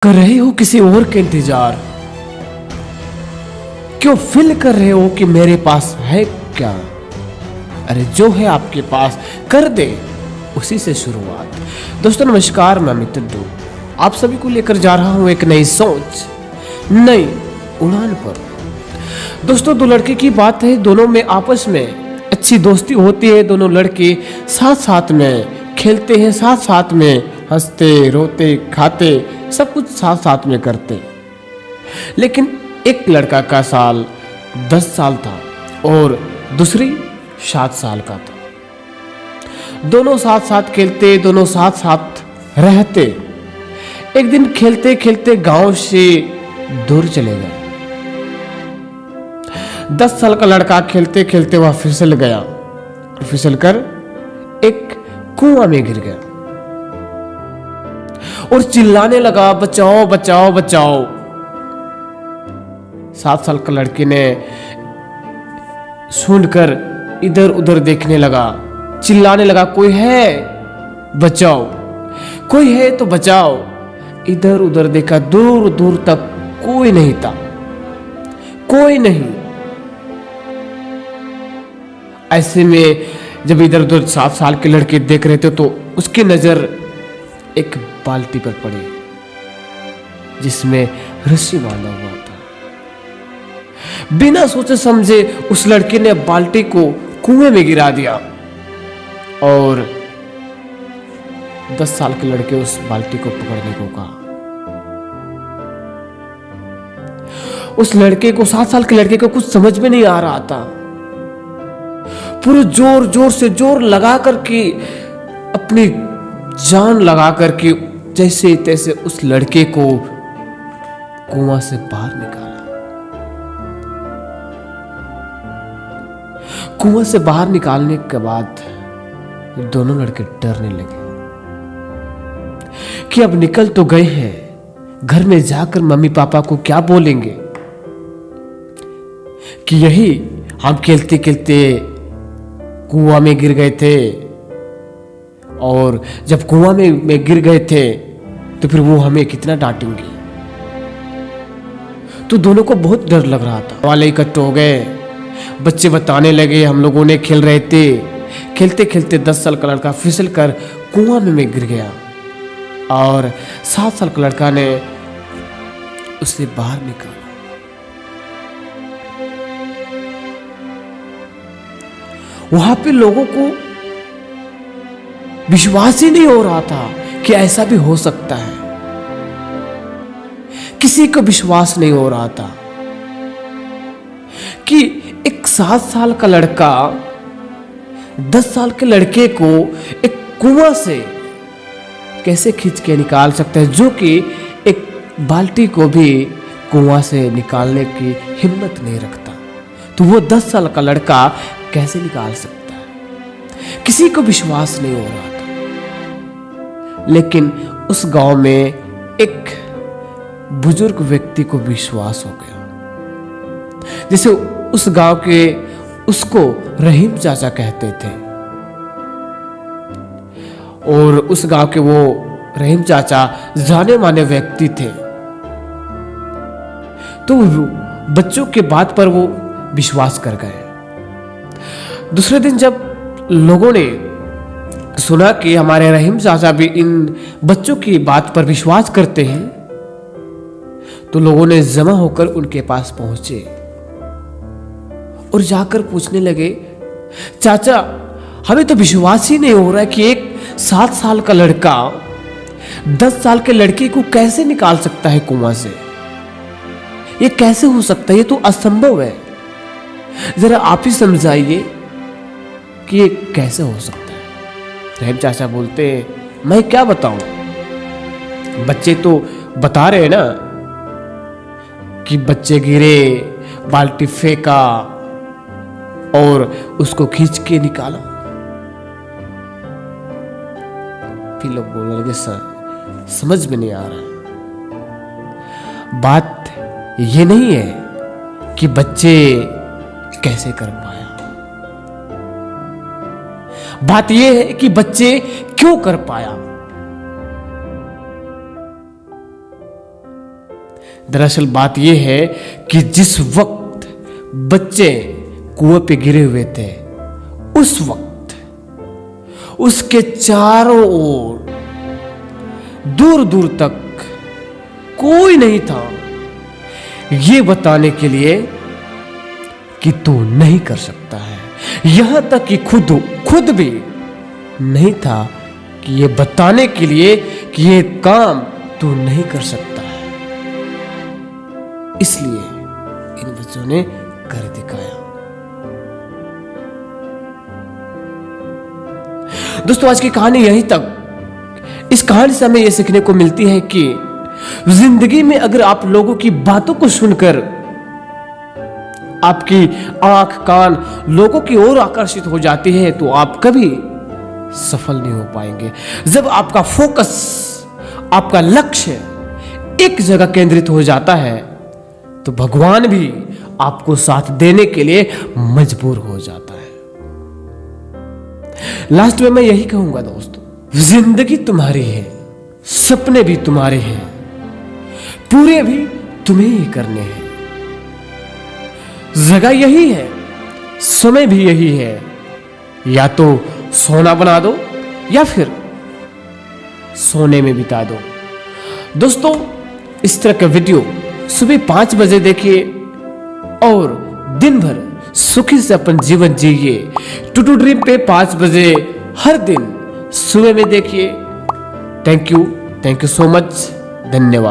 कर रहे हो किसी और के इंतजार, क्यों फील कर रहे हो कि मेरे पास है क्या। अरे जो है आपके पास कर दे उसी से शुरुआत। दोस्तों नमस्कार, मैं अमित टुडू आप सभी को लेकर जा रहा हूं एक नई सोच, नई उड़ान पर। दोस्तों दो लड़के की बात है, दोनों में आपस में अच्छी दोस्ती होती है। दोनों लड़के साथ साथ में खेलते हैं, साथ साथ में हंसते रोते खाते सब कुछ साथ साथ में करते। लेकिन एक लड़का का साल 10 साल था और दूसरी 7 साल का था। दोनों साथ साथ खेलते, दोनों साथ साथ रहते। एक दिन खेलते खेलते गांव से दूर चले गए। 10 साल का लड़का खेलते खेलते वह फिसल गया, फिसल कर एक कुआं में गिर गया और चिल्लाने लगा, बचाओ बचाओ बचाओ। 7 साल का लड़के ने सुनकर इधर उधर देखने लगा, चिल्लाने लगा, कोई है बचाओ, कोई है तो बचाओ। इधर उधर देखा, दूर दूर तक कोई नहीं था, कोई नहीं। ऐसे में जब इधर उधर 7 साल के लड़के देख रहे थे तो उसकी नजर एक बाल्टी पर पड़ी जिसमें रस्सी बांधा हुआ था। बिना सोचे समझे उस लड़के ने बाल्टी को कुएं में गिरा दिया और 10 साल के लड़के उस बाल्टी को पकड़ने को कहा। उस लड़के को, 7 साल के लड़के को कुछ समझ में नहीं आ रहा था। पूरे जोर जोर से जोर लगा करके, अपनी जान लगा करके जैसे तैसे उस लड़के को कुआं से बाहर निकाला। कुआं से बाहर निकालने के बाद दोनों लड़के डरने लगे कि अब निकल तो गए हैं, घर में जाकर मम्मी पापा को क्या बोलेंगे कि यही हम खेलते खेलते कुआं में गिर गए थे, और जब कुआं में गिर गए थे तो फिर वो हमें कितना डांटेंगे। तो दोनों को बहुत डर लग रहा था। वाले इकट्ठे हो गए, बच्चे बताने लगे, हम लोगों ने खेल रहे थे, खेलते खेलते 10 साल का लड़का फिसल कर कुआं में गिर गया और 7 साल का लड़का ने उसे बाहर निकाला। वहां पे लोगों को विश्वास ही नहीं हो रहा था कि ऐसा भी हो सकता है। किसी को विश्वास नहीं हो रहा था कि एक 7 साल का लड़का 10 साल के लड़के को एक कुआं से कैसे खींच के निकाल सकता है, जो कि एक बाल्टी को भी कुआं से निकालने की हिम्मत नहीं रखता। तो वो 10 साल का लड़का कैसे निकाल सकता है? किसी को विश्वास नहीं हो रहा था। लेकिन उस गांव में एक बुजुर्ग व्यक्ति को विश्वास हो गया। जैसे उस गांव के, उसको रहीम चाचा कहते थे, और उस गांव के वो रहीम चाचा जाने माने व्यक्ति थे। तो बच्चों के बात पर वो विश्वास कर गए। दूसरे दिन जब लोगों ने सुना कि हमारे रहीम चाचा भी इन बच्चों की बात पर विश्वास करते हैं, तो लोगों ने जमा होकर उनके पास पहुंचे और जाकर पूछने लगे, चाचा हमें तो विश्वास ही नहीं हो रहा है कि एक 7 साल का लड़का 10 साल के लड़के को कैसे निकाल सकता है कुआं से। ये कैसे हो सकता है? ये तो असंभव है। जरा आप ही समझाइए कि ये कैसे हो सकता है। रहीम चाचा बोलते, मैं क्या बताऊं, बच्चे तो बता रहे हैं ना कि बच्चे गिरे, बाल्टी फेंका और उसको खींच के निकाला। फिर लोग बोलने लगे, सर समझ में नहीं आ रहा। बात ये नहीं है कि बच्चे कैसे कर पाया, बात यह है कि बच्चे क्यों कर पाया। दरअसल बात यह है कि जिस वक्त बच्चे कुएं पे गिरे हुए थे, उस वक्त उसके चारों ओर दूर दूर तक कोई नहीं था ये बताने के लिए कि तू नहीं कर सकता है। यहां तक कि खुद भी नहीं था कि ये बताने के लिए कि ये काम तू नहीं कर सकता है। इसलिए इन बच्चों ने कर दिखाया। दोस्तों, आज की कहानी यहीं तक। इस कहानी से हमें यह सीखने को मिलती है कि जिंदगी में अगर आप लोगों की बातों को सुनकर आपकी आंख कान लोगों की ओर आकर्षित हो जाती है तो आप कभी सफल नहीं हो पाएंगे। जब आपका फोकस, आपका लक्ष्य एक जगह केंद्रित हो जाता है तो भगवान भी आपको साथ देने के लिए मजबूर हो जाता है। लास्ट में मैं यही कहूंगा दोस्तों, जिंदगी तुम्हारी है, सपने भी तुम्हारे हैं, पूरे भी तुम्हें ही करने हैं। जगह यही है, समय भी यही है। या तो सोना बना दो या फिर सोने में बिता दो। दोस्तों, इस तरह का वीडियो सुबह 5 बजे देखिए और दिन भर सुखी से अपन जीवन जिए। टू ड्रीम पे 5 बजे हर दिन सुबह में देखिए। Thank you so much. धन्यवाद।